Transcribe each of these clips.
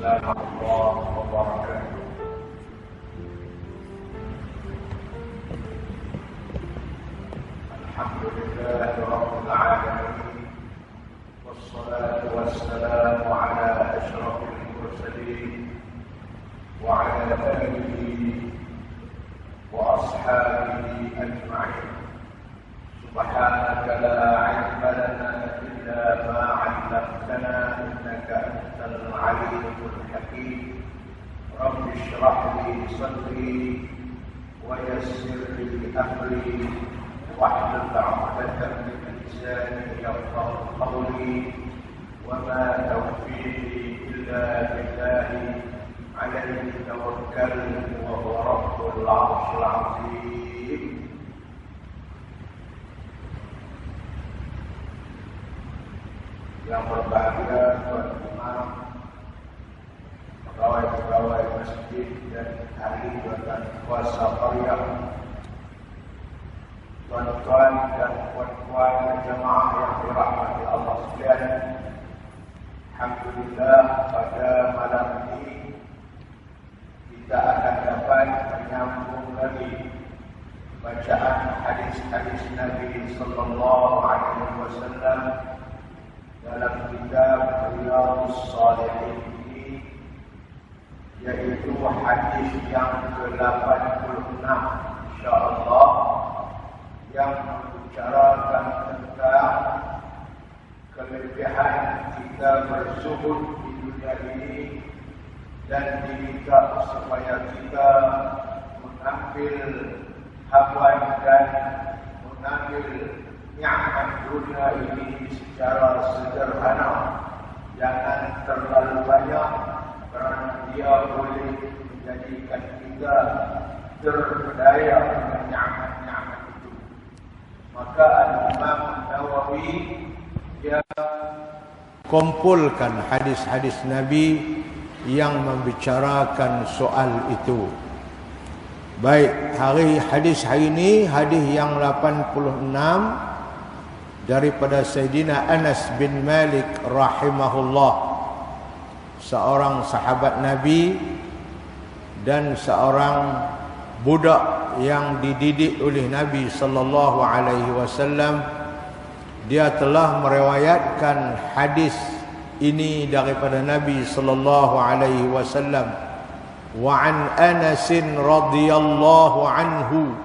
السلام الله وبركاته. الحمد لله رب العالمين، والصلاة والسلام على أشرف المرسلين وعلى آله وأصحابه أجمعين. سبحانك لا علم لنا إلا ما علمتنا إنك أنت العليم الحكيم. رب اشرح لي صدري ويسر لي أمري واحلل عقدة من لساني يفقهوا قولي. وما توفيقي إلا بالله عليه توكلت وهو رب العرش العظيم. Yang berbahagia tuan imam, pegawai-pegawai masjid dan ahli dan kuasa qaryah, tuan-tuan dan puan-puan jemaah yang dirahmati Allah sekalian. Alhamdulillah, pada malam ini kita akan dapat menyambung lagi bacaan hadis-hadis Nabi sallallahu alaihi wasallam dalam kitab Riyadhus Shalihin ini, yaitu hadis yang ke-86 insyaallah, yang membicarakan tentang kelebihan kita berzuhud di dunia ini dan diminta supaya kita mengambil hawan dan mengambil nikmat dunia ini secara sederhana, jangan terlalu banyak, kerana dia boleh menjadikan kita terdaya dengan nikmat-nikmat itu. Maka Imam Nawawi dia kumpulkan hadis-hadis Nabi yang membicarakan soal itu. Baik, hadis hari ini hadis yang 86 daripada Sayyidina Anas bin Malik rahimahullah, seorang sahabat Nabi dan seorang budak yang dididik oleh Nabi sallallahu alaihi wasallam. Dia telah meriwayatkan hadis ini daripada Nabi sallallahu alaihi wasallam. Wa an Anas radhiyallahu anhu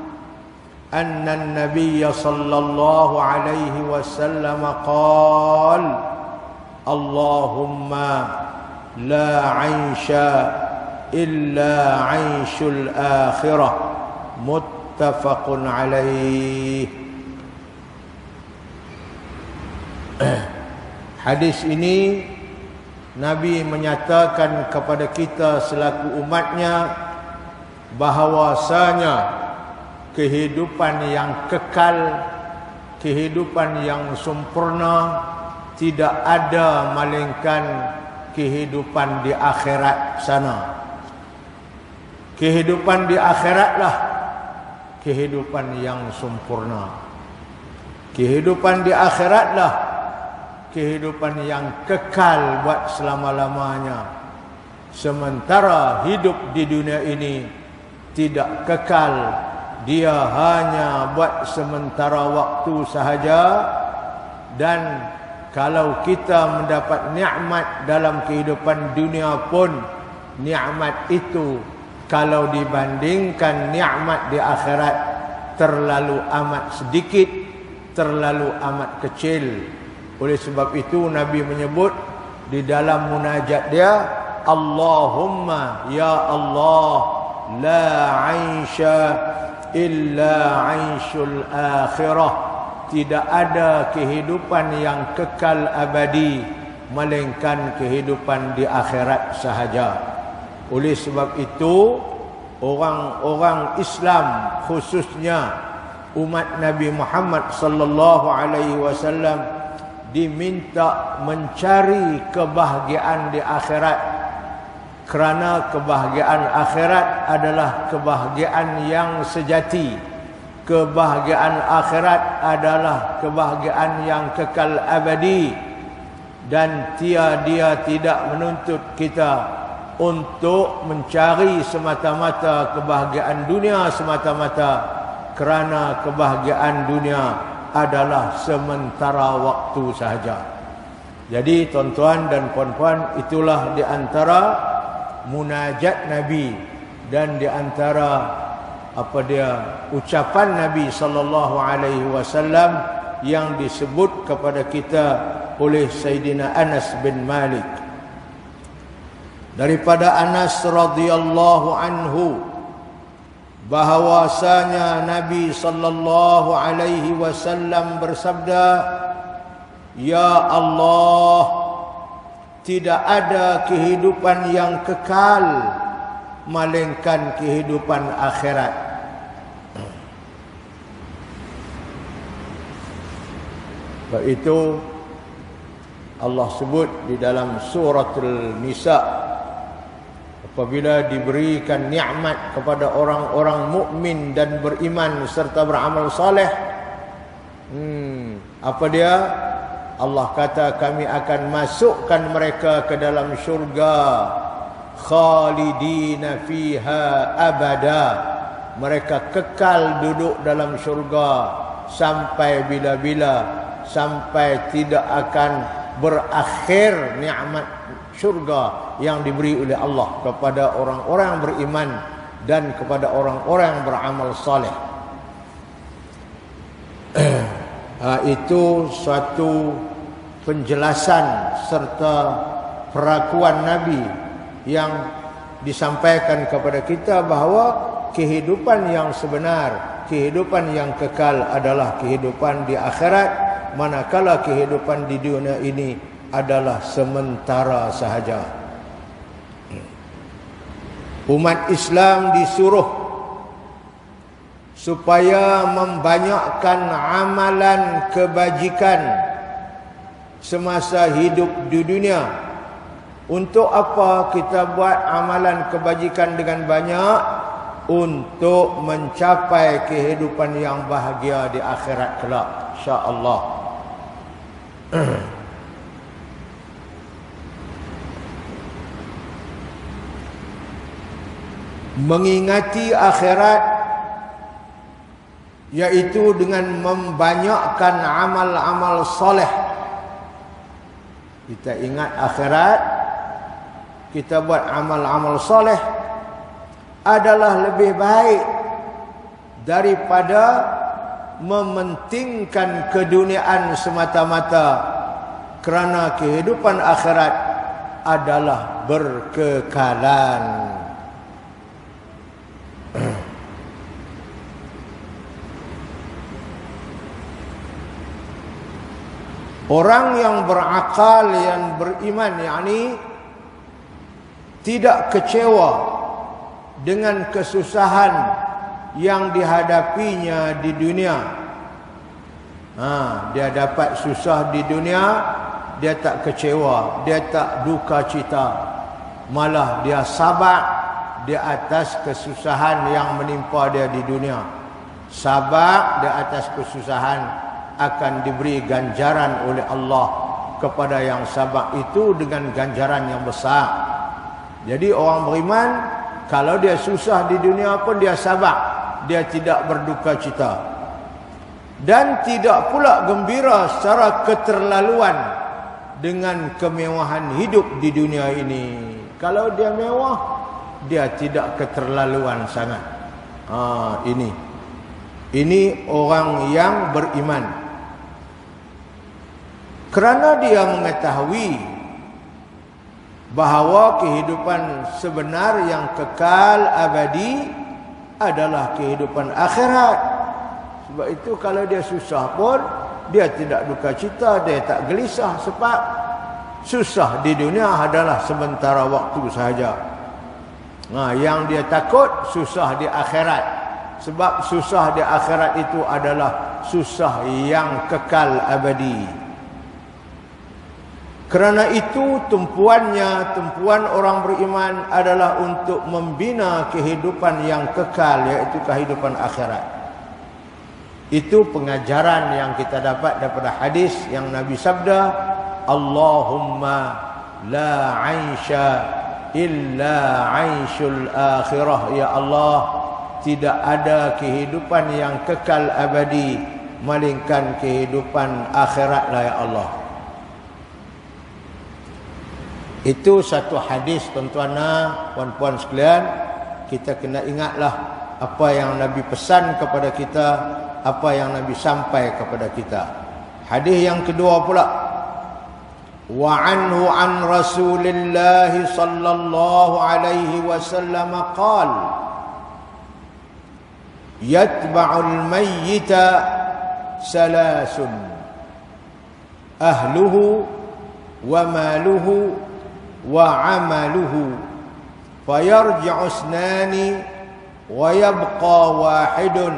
anna an-nabiy sallallahu alaihi wasallam qala Allahumma la 'aisha illa 'aishul akhirah, muttafaqun alaih. Hadis ini Nabi menyatakan kepada kita selaku umatnya bahawasanya kehidupan yang kekal, kehidupan yang sempurna tidak ada melainkan kehidupan di akhirat sana. Kehidupan di akhiratlah kehidupan yang sempurna. Kehidupan di akhiratlah kehidupan yang kekal buat selama-lamanya. Sementara hidup di dunia ini tidak kekal, dia hanya buat sementara waktu sahaja. Dan kalau kita mendapat nikmat dalam kehidupan dunia pun, nikmat itu kalau dibandingkan nikmat di akhirat terlalu amat sedikit, terlalu amat kecil. Oleh sebab itu Nabi menyebut di dalam munajat dia, Allahumma ya Allah, la 'aisha illa 'aishul akhirah. Tidak ada kehidupan yang kekal abadi melainkan kehidupan di akhirat sahaja. Oleh sebab itu orang-orang Islam, khususnya umat Nabi Muhammad sallallahu alaihi wasallam, diminta mencari kebahagiaan di akhirat, kerana kebahagiaan akhirat adalah kebahagiaan yang sejati. Kebahagiaan akhirat adalah kebahagiaan yang kekal abadi, dan dia tidak menuntut kita untuk mencari semata-mata kebahagiaan dunia semata-mata, kerana kebahagiaan dunia adalah sementara waktu sahaja. Jadi tuan-tuan dan puan-puan, itulah di antara munajat Nabi dan di antara ucapan Nabi sallallahu alaihi wasallam yang disebut kepada kita oleh Sayyidina Anas bin Malik. Daripada Anas radhiyallahu anhu bahwasanya Nabi sallallahu alaihi wasallam bersabda, "Ya Allah, tidak ada kehidupan yang kekal melainkan kehidupan akhirat." Sebab itu Allah sebut di dalam suratul Nisa, apabila diberikan nikmat kepada orang-orang mukmin dan beriman serta beramal saleh, apa dia? Allah kata, kami akan masukkan mereka ke dalam syurga, khalidina fiha abada. Mereka kekal duduk dalam syurga sampai bila-bila, sampai tidak akan berakhir nikmat syurga yang diberi oleh Allah kepada orang-orang yang beriman dan kepada orang-orang yang beramal saleh. Itu suatu penjelasan serta perakuan Nabi yang disampaikan kepada kita bahawa kehidupan yang sebenar, kehidupan yang kekal adalah kehidupan di akhirat, manakala kehidupan di dunia ini adalah sementara sahaja. Umat Islam disuruh supaya membanyakkan amalan kebajikan semasa hidup di dunia. Untuk apa kita buat amalan kebajikan dengan banyak? Untuk mencapai kehidupan yang bahagia di akhirat kelak, insya-Allah. Mengingati akhirat yaitu dengan membanyakkan amal-amal soleh. Kita ingat akhirat, kita buat amal-amal soleh adalah lebih baik daripada mementingkan keduniaan semata-mata, kerana kehidupan akhirat adalah berkekalan. Orang yang berakal, yang beriman, yakni tidak kecewa dengan kesusahan yang dihadapinya di dunia. Dia dapat susah di dunia, dia tak kecewa, dia tak duka cita, malah dia sabar di atas kesusahan yang menimpa dia di dunia. Sabar di atas kesusahan akan diberi ganjaran oleh Allah kepada yang sabar itu dengan ganjaran yang besar. Jadi orang beriman, kalau dia susah di dunia pun dia sabar, dia tidak berduka cita, dan tidak pula gembira secara keterlaluan dengan kemewahan hidup di dunia ini. Kalau dia mewah, dia tidak keterlaluan sangat. Ini orang yang beriman. Kerana dia mengetahui bahawa kehidupan sebenar yang kekal abadi adalah kehidupan akhirat. Sebab itu kalau dia susah pun dia tidak duka cita, dia tak gelisah, sebab susah di dunia adalah sementara waktu sahaja. Yang dia takut susah di akhirat, sebab susah di akhirat itu adalah susah yang kekal abadi. Kerana itu tumpuan orang beriman adalah untuk membina kehidupan yang kekal, iaitu kehidupan akhirat. Itu pengajaran yang kita dapat daripada hadis yang Nabi sabda, Allahumma la 'aisha illa 'aishul akhirah. Ya Allah, tidak ada kehidupan yang kekal abadi melainkan kehidupan akhiratlah ya Allah. Itu satu hadis tuan-tuan, puan-puan sekalian. Kita kena ingatlah apa yang Nabi pesan kepada kita, apa yang Nabi sampai kepada kita. Hadis yang kedua pula, wa anhu an Rasulillah sallallahu alaihi wasallam qala yatba'ul mayyita salasun ahluhu wa maluhu wa amaluhu fayarji'u isnani wa yabqa wahidun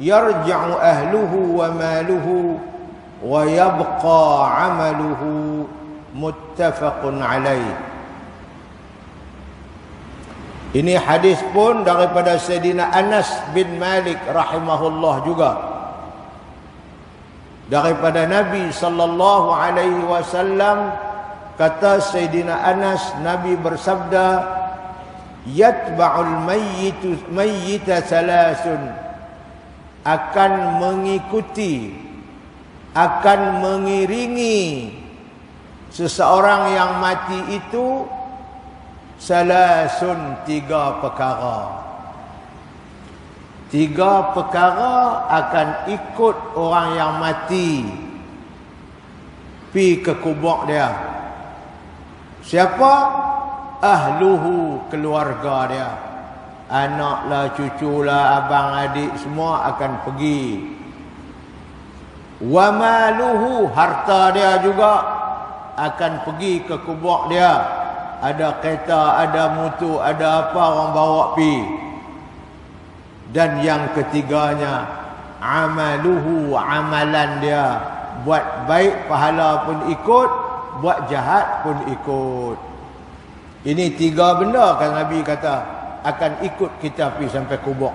yarji'u ahluhu wa maluhu wa yabqa amaluhu. Muttafaqun alaih. Ini hadis pun daripada Sayyidina Anas bin Malik rahimahullah juga. Daripada Nabi sallallahu alaihi wasallam, kata Sayyidina Anas, Nabi bersabda, yatba'ul mayyita salasun, akan mengikuti, akan mengiringi seseorang yang mati itu salasun, tiga perkara. Tiga perkara akan ikut orang yang mati pi ke kubur dia. Siapa? Ahluhu, keluarga dia. Anaklah, cuculah, abang, adik, semua akan pergi. Wa maluhu, harta dia juga akan pergi ke kubur dia. Ada kereta, ada motor, ada apa, orang bawa pi. Dan yang ketiganya, amaluhu, amalan dia. Buat baik pahala pun ikut, buat jahat pun ikut. Ini tiga benda kan Nabi kata akan ikut kita pergi sampai kubur.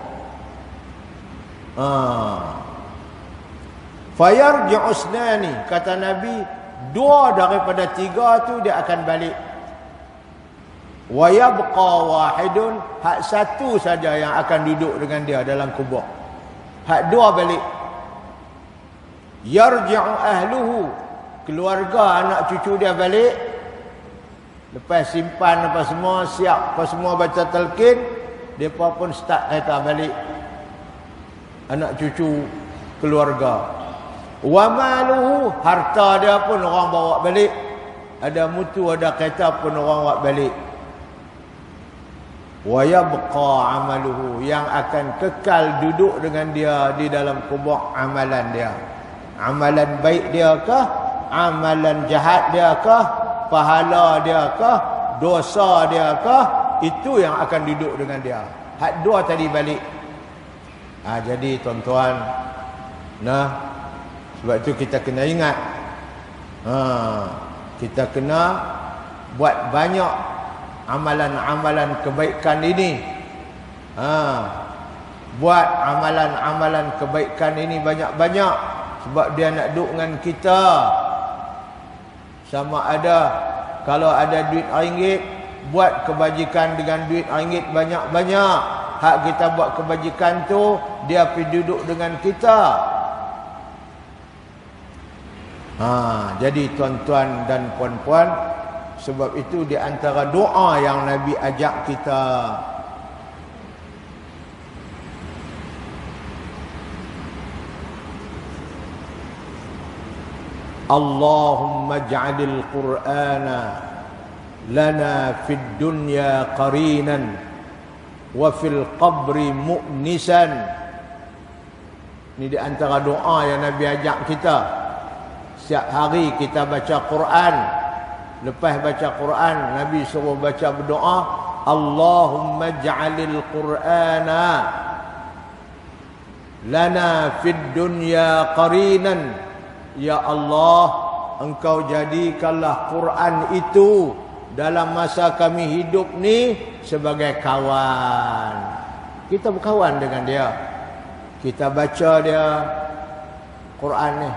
Fayarji'u isnani, kata Nabi, dua daripada tiga tu dia akan balik. Wa yabqa wahidun, hak satu saja yang akan duduk dengan dia dalam kubur. Hak dua balik. Yarji'u ahluhu, keluarga anak cucu dia balik. Lepas simpan apa semua, siap apa semua baca talqin, depa pun start kereta balik. Anak cucu keluarga. Wa maluhu, harta dia pun orang bawa balik. Ada mutu, ada kereta pun orang bawa balik. Wa yabqa amaluhu, yang akan kekal duduk dengan dia di dalam kubur amalan dia. Amalan baik dia kah? Amalan jahat dia kah? Pahala dia kah? Dosa dia kah? Itu yang akan duduk dengan dia. Hak dua tadi balik. Jadi tuan-tuan, sebab itu kita kena ingat. Kita kena buat banyak amalan-amalan kebaikan ini. Buat amalan-amalan kebaikan ini banyak-banyak. Sebab dia nak duduk dengan kita. Sama ada, kalau ada duit RM1, buat kebajikan dengan duit RM1 banyak-banyak. Hak kita buat kebajikan tu, dia pergi duduk dengan kita. Jadi tuan-tuan dan puan-puan, sebab itu di antara doa yang Nabi ajak kita, Allahumma ja'alil Qur'ana lana fid dunya qarinan wa fil qabri mu'nisan. Ini di antara doa yang Nabi ajak kita. Setiap hari kita baca Quran. Lepas baca Quran, Nabi suruh baca berdoa, Allahumma ja'alil Qur'ana lana fid dunya qarinan. Ya Allah, Engkau jadikanlah Quran itu dalam masa kami hidup ni sebagai kawan. Kita berkawan dengan dia. Kita baca dia Quran ni.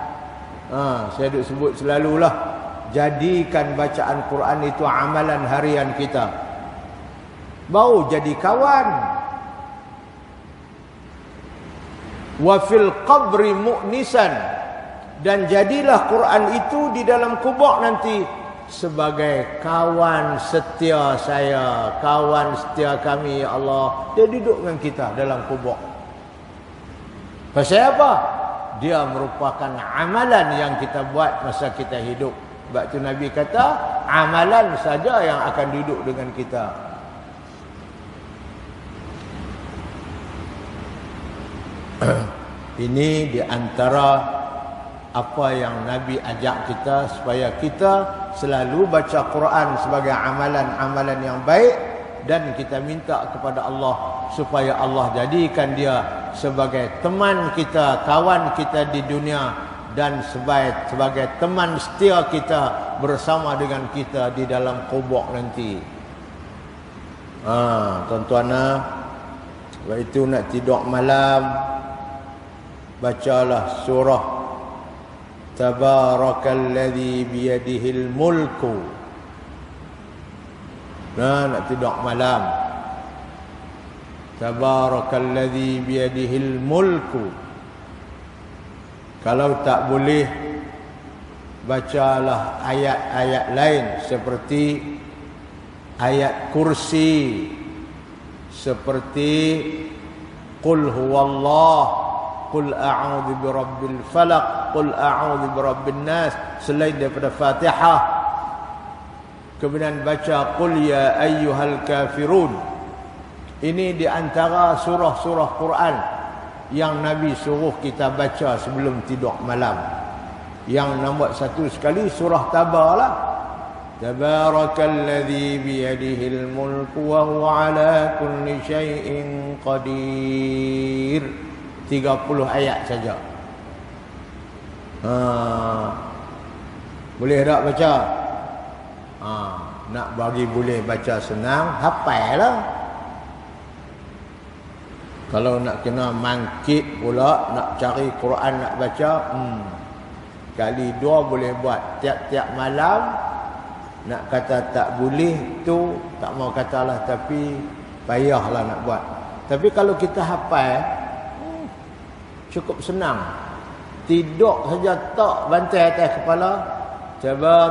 Saya duk sebut selalulah. Jadikan bacaan Quran itu amalan harian kita. Baru jadi kawan. Wa fil qabri mu'nisan. Dan jadilah Quran itu di dalam kubur nanti sebagai kawan setia saya, kawan setia kami, ya Allah. Dia duduk dengan kita dalam kubur. Pasal apa? Dia merupakan amalan yang kita buat masa kita hidup. Sebab tu Nabi kata, amalan saja yang akan duduk dengan kita. Ini di antara apa yang Nabi ajak kita, supaya kita selalu baca Quran sebagai amalan-amalan yang baik, dan kita minta kepada Allah supaya Allah jadikan dia sebagai teman kita, kawan kita di dunia, dan sebagai teman setia kita bersama dengan kita di dalam kubur nanti. Tuan-tuan, waktu itu nak tidur malam, bacalah surah Tabarakalladzi biyadihil mulku. Nak tidur malam, Tabarakalladzi biyadihil mulku. Kalau tak boleh, bacalah ayat-ayat lain seperti ayat kursi, seperti Qul huwallah, Qul a'udzu birabbil falaq, Qul a'udzu birabbin nas, selain daripada Fatihah. Kemudian baca Qul ya ayyuhal kafirun. Ini di antara surah-surah Quran yang Nabi suruh kita baca sebelum tidur malam. Yang nombor satu sekali surah Tabar lah. Tabarakalladzi biyadihil mulku wa huwa ala kulli syai'in qadir. 30 ayat saja. Boleh tak baca? Nak bagi boleh baca senang, hafal lah. Kalau nak kena mangkit pula, nak cari Quran nak baca, kali 2 boleh buat. Tiap-tiap malam nak kata tak boleh tu, tak mau katalah, tapi payahlah nak buat. Tapi kalau kita hafal, cukup senang. Tidur saja tak bantai atas kepala.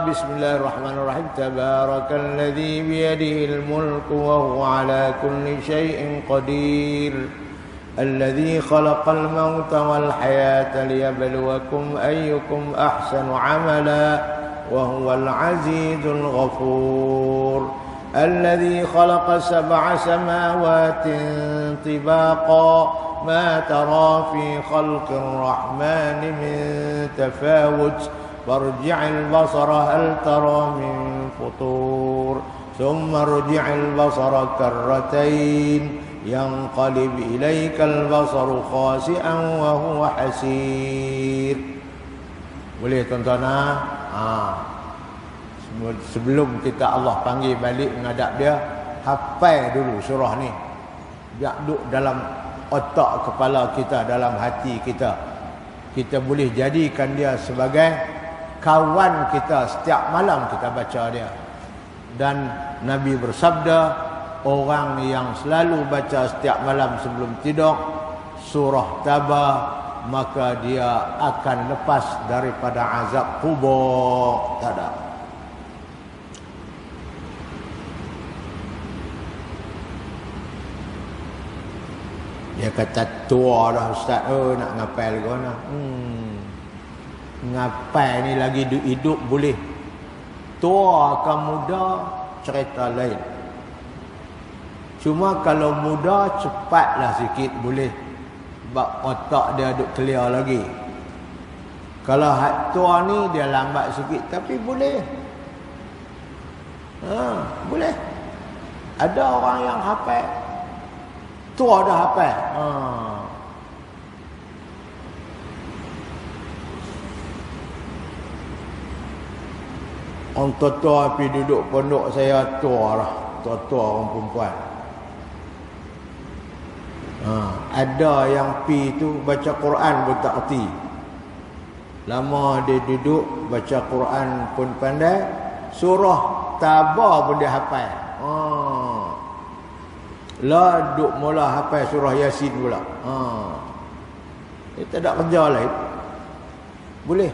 Bismillahirrahmanirrahim. Tabarakalladzi biyadihil mulku wa huwa ala kulli syai'in qadir. الذي خلق الموت والحياة ليبلوكم أيكم أحسن عملا وهو العزيز الغفور الذي خلق 7 سماوات طباقا ما ترى في خلق الرحمن من تفاوت فارجع البصر هل ترى من فطور ثم ارجع البصر كرتين ينقلب إليك البصر خاسئا وهو حسير. Boleh tuan-tuan? Sebelum kita Allah panggil balik menghadap dia, hafal dulu surah ni. Biar duduk dalam otak kepala kita, dalam hati kita. Kita boleh jadikan dia sebagai kawan kita, setiap malam kita baca dia. Dan Nabi bersabda, orang yang selalu baca setiap malam sebelum tidur surah Tabah, maka dia akan lepas daripada azab kubur. Tak ada. Dia kata tua dah ustaz. Nak ngapai lagi mana? Ngapai ni lagi hidup boleh. Tua ke muda cerita lain. Cuma kalau muda cepatlah sikit boleh. Sebab otak dia duk clear lagi. Kalau hak tua ni dia lambat sikit, tapi boleh. Boleh. Ada orang yang hafal, tua dah hafal. Orang tua-tua pergi duduk pondok saya tua lah. Tua-tua orang perempuan. Ada yang pi tu baca Quran pun tak erti. Lama dia duduk baca Quran pun pandai, surah Tabar pun dia hafal. Lah duk mula hafal surah Yasin pula. Dia tak ada kerja lain. Boleh.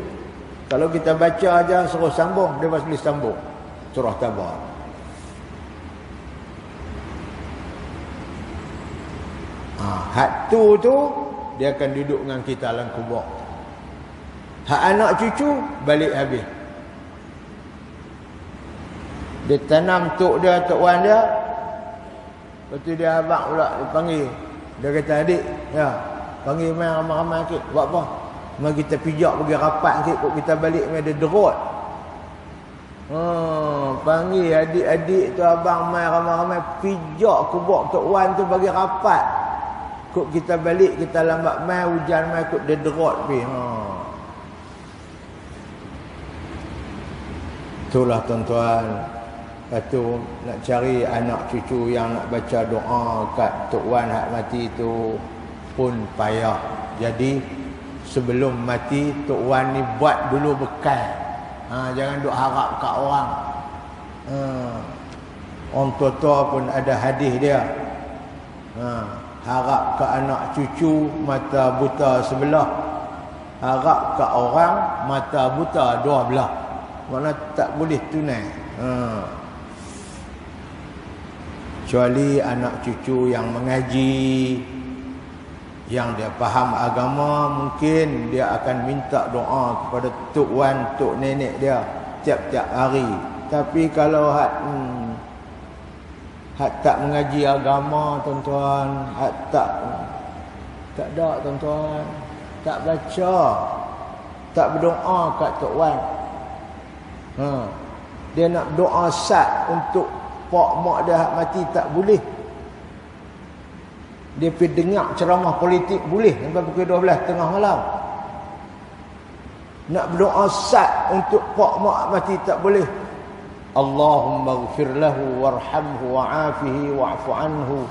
Kalau kita baca aja suruh sambung, dia boleh sambung surah Tabar. Hak tu dia akan duduk dengan kita dalam kubur. Hak anak cucu balik habis. Dia tanam tok dia, tok wan dia. Lepas tu dia abang pula dia panggil. Dia kata, adik, ya, panggil main ramai-ramai sikit. Buat apa? Mari kita pijak pergi rapat sikit, kok kita balik main ada derut. Panggil adik-adik tu abang main ramai-ramai pijak kubur tok wan tu bagi rapat. Kok kita balik, kita lambat main, hujan main, kok dia derut pergi. Itulah tuan-tuan. Lepas tu nak cari anak cucu yang nak baca doa kat Tok Wan hak mati tu pun payah. Jadi sebelum mati Tok Wan ni buat dulu bekal. Jangan duk harap kat orang. Orang tua-tua pun ada hadis dia. Harap ke anak cucu mata buta sebelah, harap ke orang mata buta dua belah. Mana tak boleh tunai. Kecuali anak cucu yang mengaji, yang dia faham agama, mungkin dia akan minta doa kepada tok wan, tok nenek dia tiap-tiap hari. Tapi kalau hak tak mengaji agama, tuan-tuan, hak tak ada, tuan-tuan, tak baca, tak berdoa kat tok wan. Dia nak doa sat untuk pak mak dia hak mati tak boleh. Dia pergi dengar ceramah politik boleh sampai pukul 12 tengah malam. Nak berdoa sat untuk pak mak hak mati tak boleh. Allahumma ighfir lahu warhamhu wa'afihi wa'fu anhu.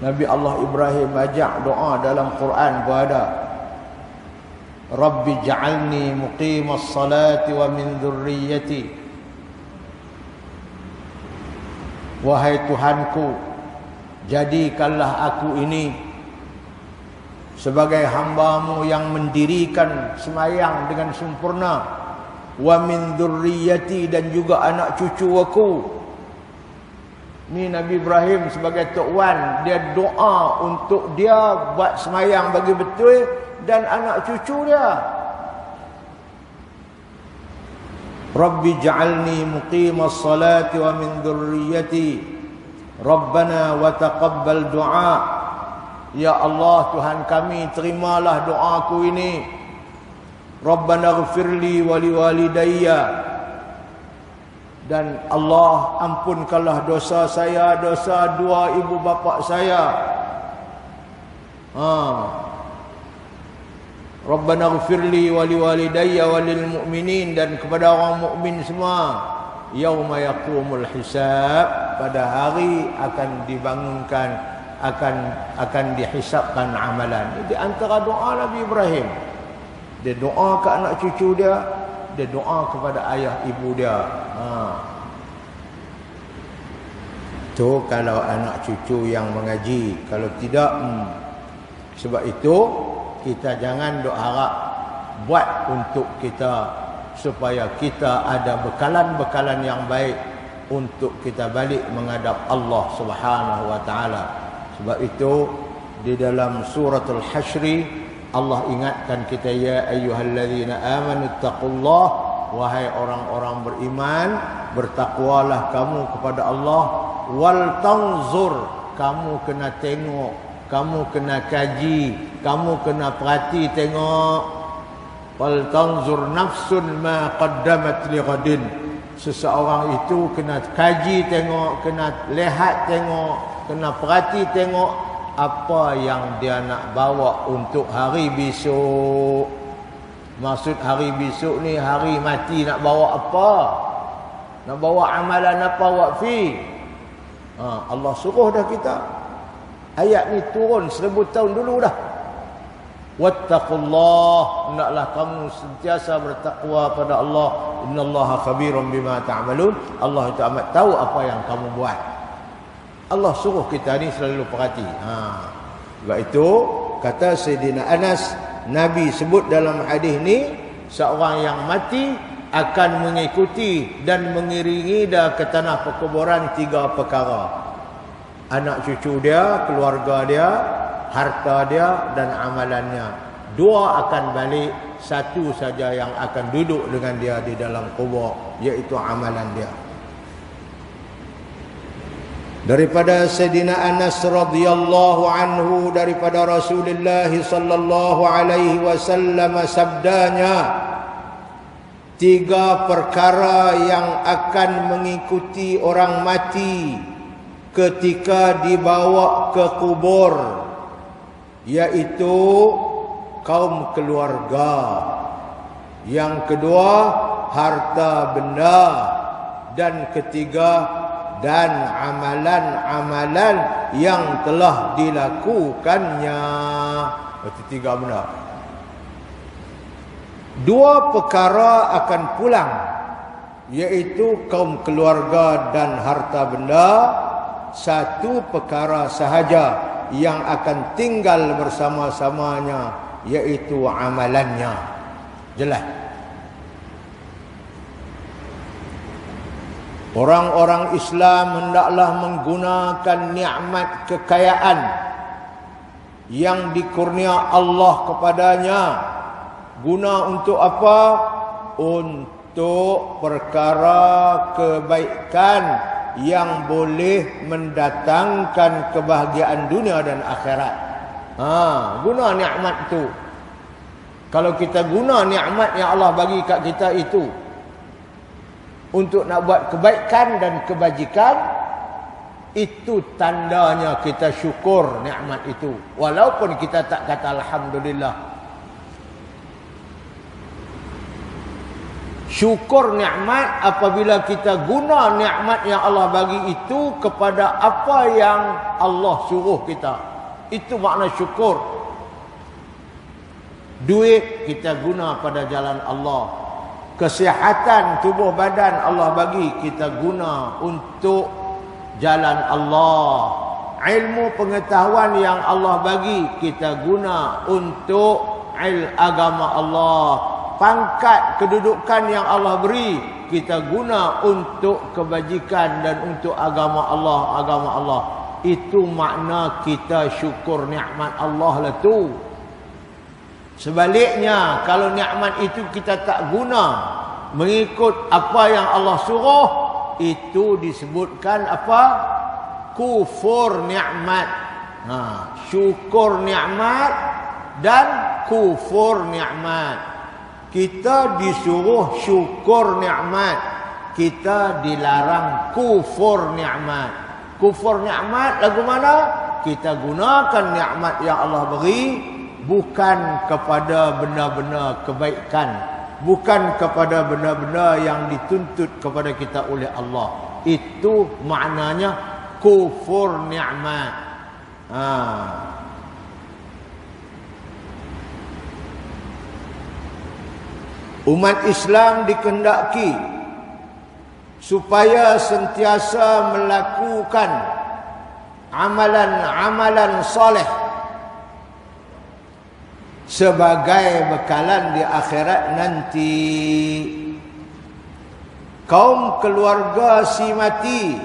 Nabi Allah Ibrahim ajak doa dalam Quran berada, Rabbi ja'alni muqimas salati wa min dhurriyyati. Wahai Tuhanku, jadikanlah aku ini sebagai hamba-Mu yang mendirikan sembahyang dengan sempurna. Wa min dhurriyyati, dan juga anak cucu aku. Ni Nabi Ibrahim sebagai Tok Wan, dia doa untuk dia buat sembahyang bagi betul dan anak cucu dia. Rabbi ja'alni muqimas salati wa min dhurriyyati. Rabbana wa taqabbal du'a. Ya Allah, Tuhan kami, terimalah doaku ini. Rabbana ighfirli wa liwalidayya. Dan Allah, ampunkanlah dosa saya, dosa dua ibu bapa saya. Rabbana ighfirli wa liwalidayya wa lil mu'minin, dan kepada orang mukmin semua. Yauma yaqumul hisab, pada hari akan dibangunkan, akan dihisapkan amalan. Itu antara doa Nabi Ibrahim. Dia doa ke anak cucu dia, dia doa kepada ayah ibu dia. Tu kalau anak cucu yang mengaji. Kalau tidak, sebab itu kita jangan duk harap buat untuk kita supaya kita ada bekalan-bekalan yang baik untuk kita balik menghadap Allah Subhanahu wa taala. Sebab itu di dalam suratul Hasyr Allah ingatkan kita, ya ayyuhallazina amanu taqullah, wahai orang-orang beriman, bertakwalah kamu kepada Allah. Wal tanzur, kamu kena tengok, kamu kena kaji, kamu kena perhati tengok. Wal tanzur nafsun ma qaddamat lighadin. Seseorang itu kena kaji tengok, kena lihat tengok, kena perhati tengok apa yang dia nak bawa untuk hari besok. Maksud hari besok ni hari mati, nak bawa apa? Nak bawa amalan apa, wakfi? Allah suruh dah kita. Ayat ni turun 1000 tahun dulu dah. Wattaqullah, hendaklah kamu sentiasa bertakwa pada Allah. Innallaha khabirum bima ta'malun. Allah itu amat tahu apa yang kamu buat. Allah suruh kita ni selalu perhati. Sebab itu kata Sayyidina Anas, Nabi sebut dalam hadis ni, seorang yang mati akan mengikuti dan mengiringi dia ke tanah perkuburan 3 perkara. Anak cucu dia, keluarga dia, harta dia dan amalannya. 2 akan balik, 1 saja yang akan duduk dengan dia di dalam kubur, iaitu amalan dia. Daripada Sayyidina Anas radhiyallahu anhu, daripada Rasulullah sallallahu alaihi wasallam sabdanya, 3 perkara yang akan mengikuti orang mati ketika dibawa ke kubur, yaitu kaum keluarga. Yang kedua, harta benda. Dan ketiga, dan amalan-amalan yang telah dilakukannya. Itu 3 benda. 2 perkara akan pulang, yaitu kaum keluarga dan harta benda. 1 perkara sahaja yang akan tinggal bersama-samanya, yaitu amalannya. Jelas. Orang-orang Islam hendaklah menggunakan nikmat kekayaan yang dikurnia Allah kepadanya. Guna untuk apa? Untuk perkara kebaikan yang boleh mendatangkan kebahagiaan dunia dan akhirat. Guna nikmat tu. Kalau kita guna nikmat yang Allah bagi kat kita itu untuk nak buat kebaikan dan kebajikan, itu tandanya kita syukur nikmat itu. Walaupun kita tak kata alhamdulillah. Syukur nikmat apabila kita guna nikmat yang Allah bagi itu kepada apa yang Allah suruh kita. Itu makna syukur. Duit kita guna pada jalan Allah. Kesihatan tubuh badan Allah bagi, kita guna untuk jalan Allah. Ilmu pengetahuan yang Allah bagi, kita guna untuk agama Allah. Pangkat kedudukan yang Allah beri, kita guna untuk kebajikan dan untuk agama Allah. Itu makna kita syukur nikmat Allah lah tu. Sebaliknya, kalau nikmat itu kita tak guna mengikut apa yang Allah suruh, itu disebutkan apa? Kufur nikmat. Syukur nikmat dan kufur nikmat. Kita disuruh syukur nikmat, kita dilarang kufur nikmat. Kufur nikmat lagu mana? Kita gunakan nikmat yang Allah beri bukan kepada benda-benda kebaikan, bukan kepada benda-benda yang dituntut kepada kita oleh Allah. Itu maknanya kufur nikmat. Umat Islam dikehendaki supaya sentiasa melakukan amalan-amalan soleh sebagai bekalan di akhirat nanti. Kaum keluarga si mati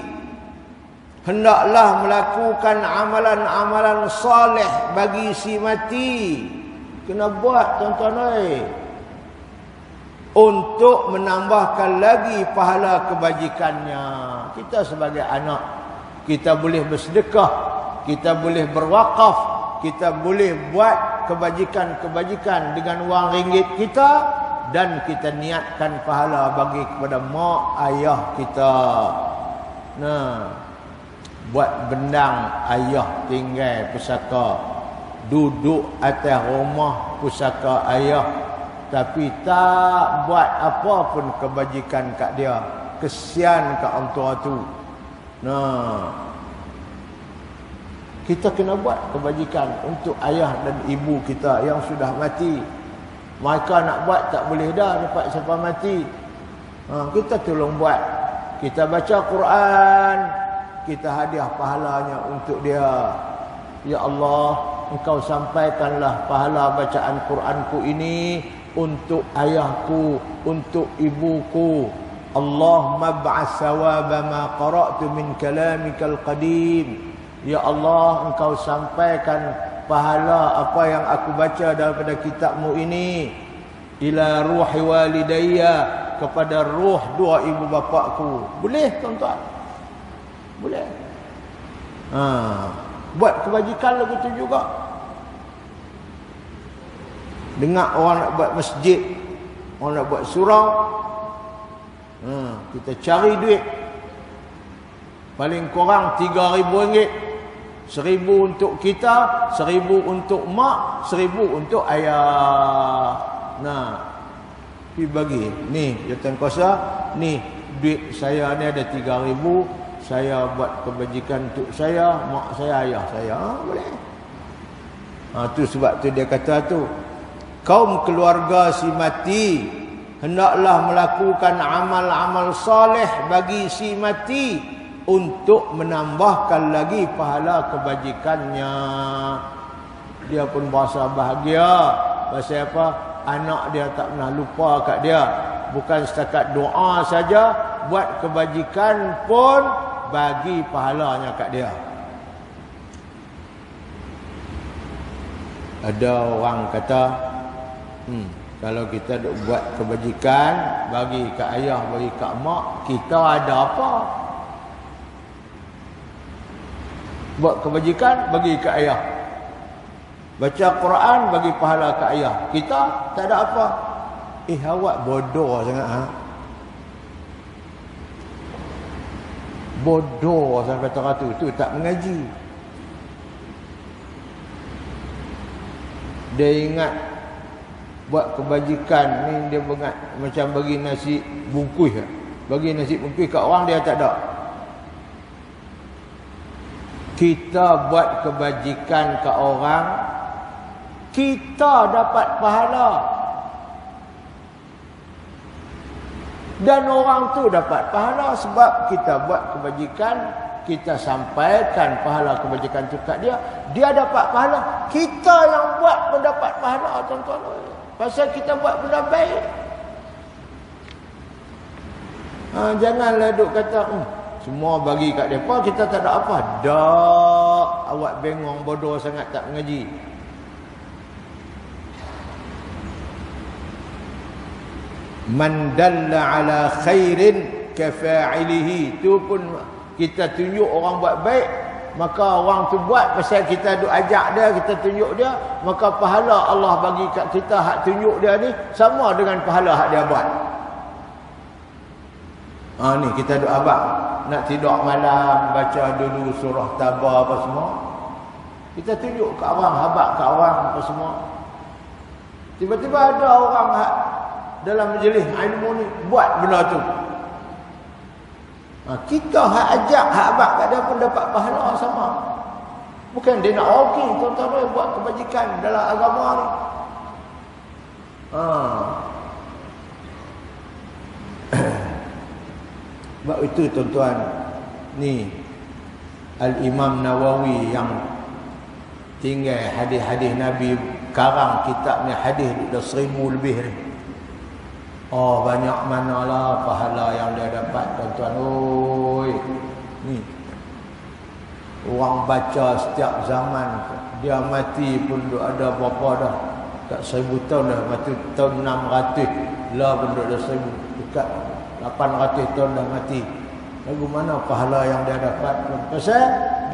hendaklah melakukan amalan-amalan soleh bagi si mati. Kena buat tuan-tuan, untuk menambahkan lagi pahala kebajikannya. Kita sebagai anak, kita boleh bersedekah, kita boleh berwakaf, kita boleh buat kebajikan-kebajikan dengan wang ringgit kita, dan kita niatkan pahala bagi kepada mak ayah kita. Buat bendang ayah tinggal pusaka, duduk atas rumah pusaka ayah, tapi tak buat apa pun kebajikan kat dia. Kesian kat orang tua tu. Kita kena buat kebajikan untuk ayah dan ibu kita yang sudah mati. Mereka nak buat tak boleh dah dapat siapa mati. Kita tolong buat. Kita baca Quran, kita hadiah pahalanya untuk dia. Ya Allah, Engkau sampaikanlah pahala bacaan Quranku ini untuk ayahku, untuk ibuku. Allahumma ba'as sawaba ma qara'tu min kalamikal qadim. Ya Allah, Engkau sampaikan pahala apa yang aku baca daripada kitabmu ini ila ruhi walidayya, kepada ruh dua ibu bapakku. Boleh tuan-tuan? Boleh. Buat kebajikan lagu tu juga. Dengar orang nak buat masjid, orang nak buat surau, kita cari duit. Paling kurang RM3,000. 1,000 untuk kita, 1,000 untuk mak, 1,000 untuk ayah. Nah, pergi bagi. Ni, jawatan kuasa, ni duit saya ni ada 3,000. Saya buat kebajikan untuk saya, mak saya, ayah saya. Boleh. Tu sebab tu dia kata tu, kaum keluarga si mati hendaklah melakukan amal-amal soleh bagi si mati untuk menambahkan lagi pahala kebajikannya. Dia pun berasa bahagia. Pasal apa? Anak dia tak pernah lupa kat dia. Bukan setakat doa saja, buat kebajikan pun bagi pahalanya kat dia. Ada orang kata, kalau kita duk buat kebajikan bagi kat ayah, bagi kat mak, kita ada apa? Buat kebajikan bagi ke ayah, baca Quran bagi pahala ke ayah, kita tak ada apa. Awak bodoh sangat. Bodoh sangat kata tu tak mengaji. Dia ingat buat kebajikan ni, dia ingat macam bagi nasi bungkus. Bagi nasi bungkus kat orang dia tak ada. Kita buat kebajikan ke orang, kita dapat pahala. Dan orang tu dapat pahala sebab kita buat kebajikan, kita sampaikan pahala kebajikan tu kat dia, dia dapat pahala. Kita yang buat pun dapat pahala, tuan-tuan. Pasal kita buat benda baik. Janganlah duk kata, semua bagi kat mereka, kita tak ada apa. Dak, awak bengong bodoh sangat tak mengaji. Man dalla ala khairin kafa'ilihi. Tu pun kita tunjuk orang buat baik, maka orang tu buat pasal kita duk ajak dia, kita tunjuk dia, maka pahala Allah bagi kat kita hak tunjuk dia ni sama dengan pahala hak dia buat. Ni kita duk abang nak tidur malam, baca dulu surah Tabah apa semua. Kita tunjuk kat orang, habaq kat orang apa semua. Tiba-tiba ada orang dalam majlis ilmu ni buat benda tu. Kita hak ajak, hak habaq kat dia pun dapat pahala sama. Bukan dia nak okey, tuan-tuan, buat kebajikan dalam agama ni. Sebab itu tuan-tuan, ni Al-Imam Nawawi yang tinggal hadis-hadis Nabi, karang kitab ni hadis dah 1,000 lebih ni. Banyak manalah pahala yang dia dapat, tuan-tuan. Ni orang baca setiap zaman, dia mati pun ada berapa dah, tak 1,000 tahun dah, mati tahun 600 lah pun dah 1,000, dekat 800 tahun dah mati. Lagu mana pahala yang dia dapat? Pasal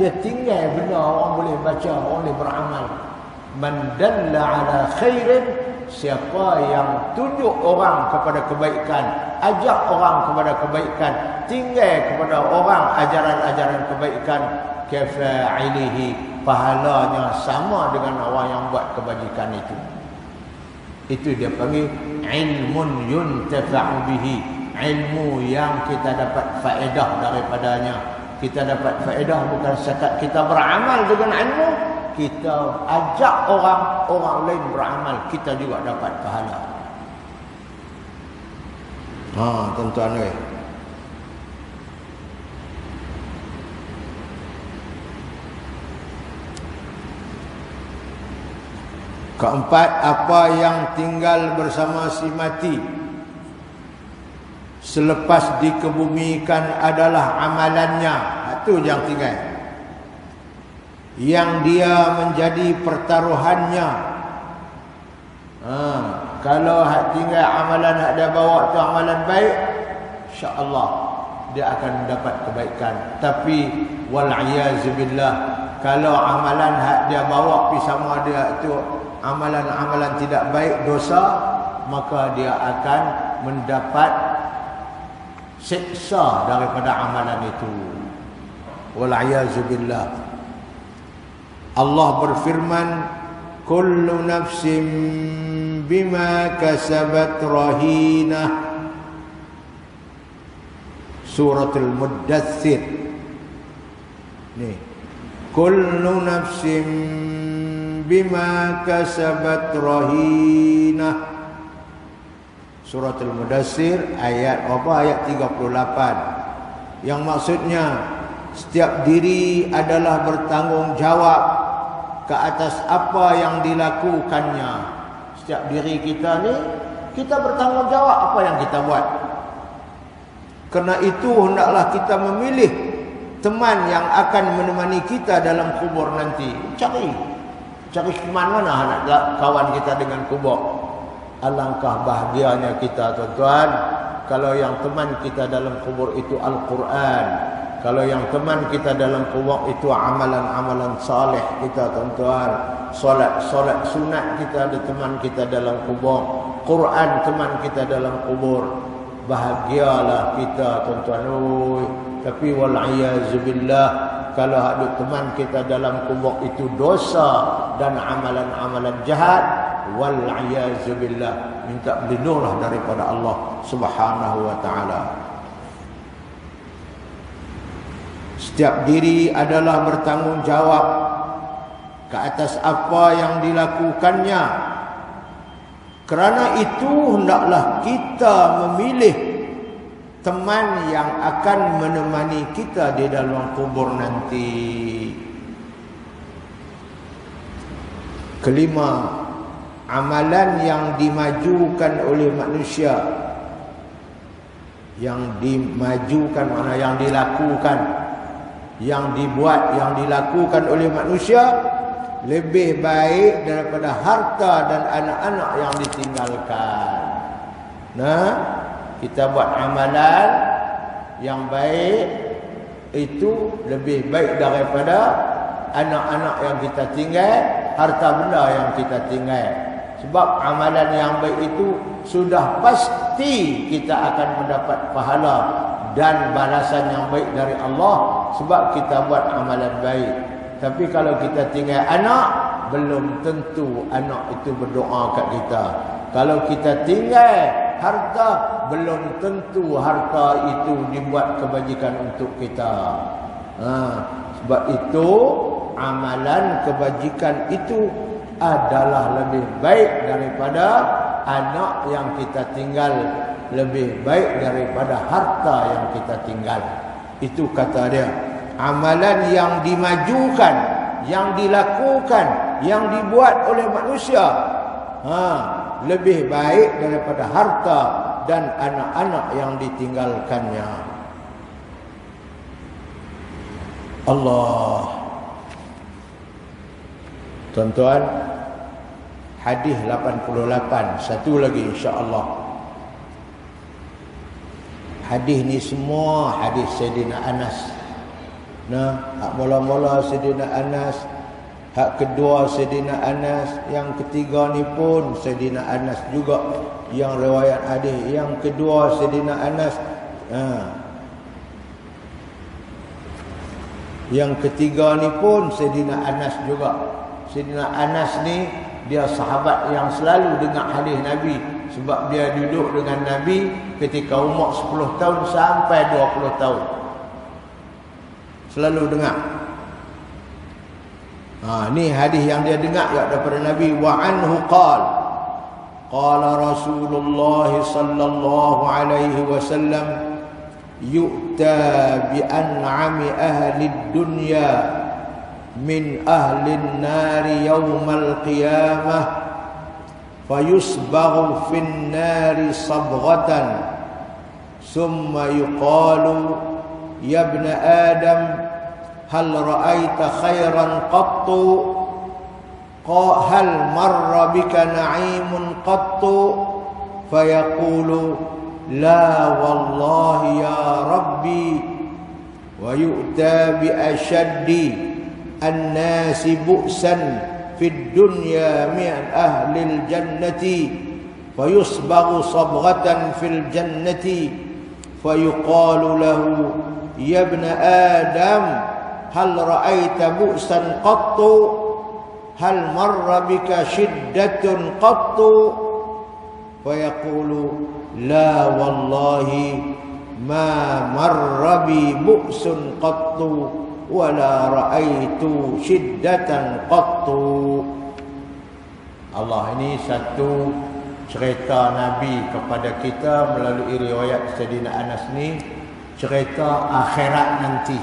dia tinggal benda orang boleh baca, orang boleh beramal. Man dalla ala khairin, siapa yang tunjuk orang kepada kebaikan, ajak orang kepada kebaikan, tinggal kepada orang ajaran-ajaran kebaikan, kafa'ilihi, pahalanya sama dengan orang yang buat kebajikan itu. Itu dia panggil ilmun yuntafa'u bihi, ilmu yang kita dapat faedah daripadanya. Kita dapat faedah bukan sekat kita beramal dengan ilmu, kita ajak orang lain beramal, kita juga dapat pahala. Tuan-tuan oi. Keempat, apa yang tinggal bersama si mati selepas dikebumikan adalah amalannya. Itu yang tinggal, yang dia menjadi pertaruhannya. Kalau hak tinggal amalan hak dia bawa tu amalan baik, insya-Allah dia akan mendapat kebaikan. Tapi wal'iyazubillah, kalau amalan hak dia bawa pi sama dia itu amalan-amalan tidak baik, dosa, maka dia akan mendapat siksa daripada amalan itu. Wal'iyazubillah. Allah berfirman, kullu nafsin bima kasabat rahinah. Suratul Muddatsir. Nih. Kullu nafsin bima kasabat rahinah. Suratul Muddatsir ayat apa? Ayat 38. Yang maksudnya setiap diri adalah bertanggungjawab ke atas apa yang dilakukannya. Setiap diri kita ni, kita bertanggungjawab apa yang kita buat. Kerana itu hendaklah kita memilih teman yang akan menemani kita dalam kubur nanti. Cari teman mana nak kawan kita dengan kubur. Alangkah bahagianya kita, tuan-tuan, kalau yang teman kita dalam kubur itu Al-Quran. Kalau yang teman kita dalam kubur itu amalan-amalan saleh kita, tuan-tuan. Solat sunat kita ada teman kita dalam kubur. Quran teman kita dalam kubur. Bahagialah kita, tuan-tuan. Tapi wal'iyazubillah, kalau ada teman kita dalam kubur itu dosa dan amalan-amalan jahat, wal'iyazubillah, minta berlindunglah daripada Allah Subhanahu wa ta'ala. Setiap diri adalah bertanggungjawab ke atas apa yang dilakukannya. Kerana itu hendaklah kita memilih teman yang akan menemani kita di dalam kubur nanti. Kelima, amalan yang dimajukan oleh manusia. Yang dimajukan mana yang dilakukan, yang dibuat, yang dilakukan oleh manusia lebih baik daripada harta dan anak-anak yang ditinggalkan. Nah, kita buat amalan yang baik itu lebih baik daripada anak-anak yang kita tinggal, harta benda yang kita tinggal. Sebab amalan yang baik itu sudah pasti kita akan mendapat pahala dan balasan yang baik dari Allah sebab kita buat amalan baik. Tapi kalau kita tinggal anak, belum tentu anak itu berdoa kat kita. Kalau kita tinggal harta, belum tentu harta itu dibuat kebajikan untuk kita. Sebab itu amalan kebajikan itu adalah lebih baik daripada anak yang kita tinggal, lebih baik daripada harta yang kita tinggal. Itu kata dia. Amalan yang dimajukan, yang dilakukan, yang dibuat oleh manusia lebih baik daripada harta dan anak-anak yang ditinggalkannya. Allah. Tuan-tuan, hadis 88, satu lagi insya-Allah. Hadis ni semua hadis Sayyidina Anas. Nah, hak mula-mula Sayyidina Anas, hak kedua Sayyidina Anas, yang ketiga ni pun Sayyidina Anas juga yang riwayat hadis. Yang kedua Sayyidina Anas, yang ketiga ni pun Sayyidina Anas juga. Sayyidina Anas ni dia sahabat yang selalu dengar hadis Nabi sebab dia duduk dengan Nabi ketika umur 10 tahun sampai 20 tahun. Selalu dengar. Ni hadis yang dia dengar daripada Nabi. Wa anhu qala Rasulullah sallallahu alaihi wasallam yu'ta bi an'ami ahli dunya min ahli an-nari yawmal qiyamah fayusbaghu fin nari sabghatan thumma yuqalu ya ibn adam hal ra'aita khairan qattu hal marra bika na'imun qattu fayaqulu la wallahi ya rabbi wa yu'ta bi ashaddi an-nasi bu'san fid dunya min ahli al-jannati fayusbaghu sabghatan fil jannati fayuqalu lahu ya ibn adam hal ra'aita bu'san qattu hal marra bika shiddatun qattu fayaqulu la wallahi ma marra bi bu'sun qattu wala ra'aitu shiddatan qattu. Allah, ini satu cerita Nabi kepada kita melalui riwayat Sayyidina Anas ni, cerita akhirat nanti.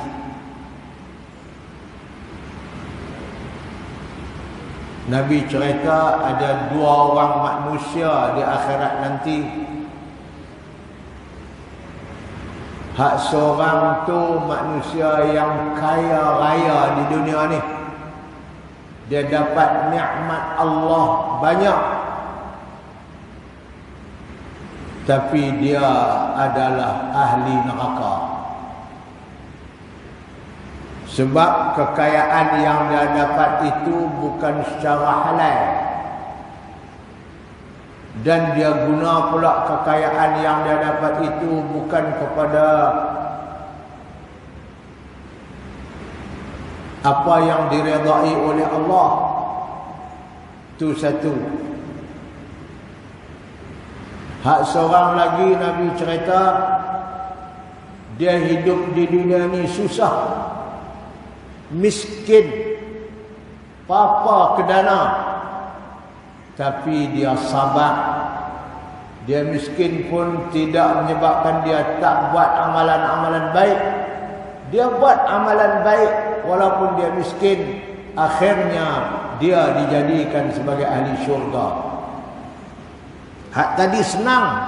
Nabi cerita ada dua orang manusia di akhirat nanti. Hak seorang tu manusia yang kaya raya di dunia ni. Dia dapat nikmat Allah banyak. Tapi dia adalah ahli neraka. Sebab kekayaan yang dia dapat itu bukan secara halal. Dan dia guna pula kekayaan yang dia dapat itu bukan kepada apa yang diredai oleh Allah. Itu satu. Hak seorang lagi Nabi cerita, dia hidup di dunia ni susah, miskin, papa kedana, tapi dia sabar. Dia miskin pun tidak menyebabkan dia tak buat amalan-amalan baik. Dia buat amalan baik walaupun dia miskin. Akhirnya dia dijadikan sebagai ahli syurga. Hak tadi senang,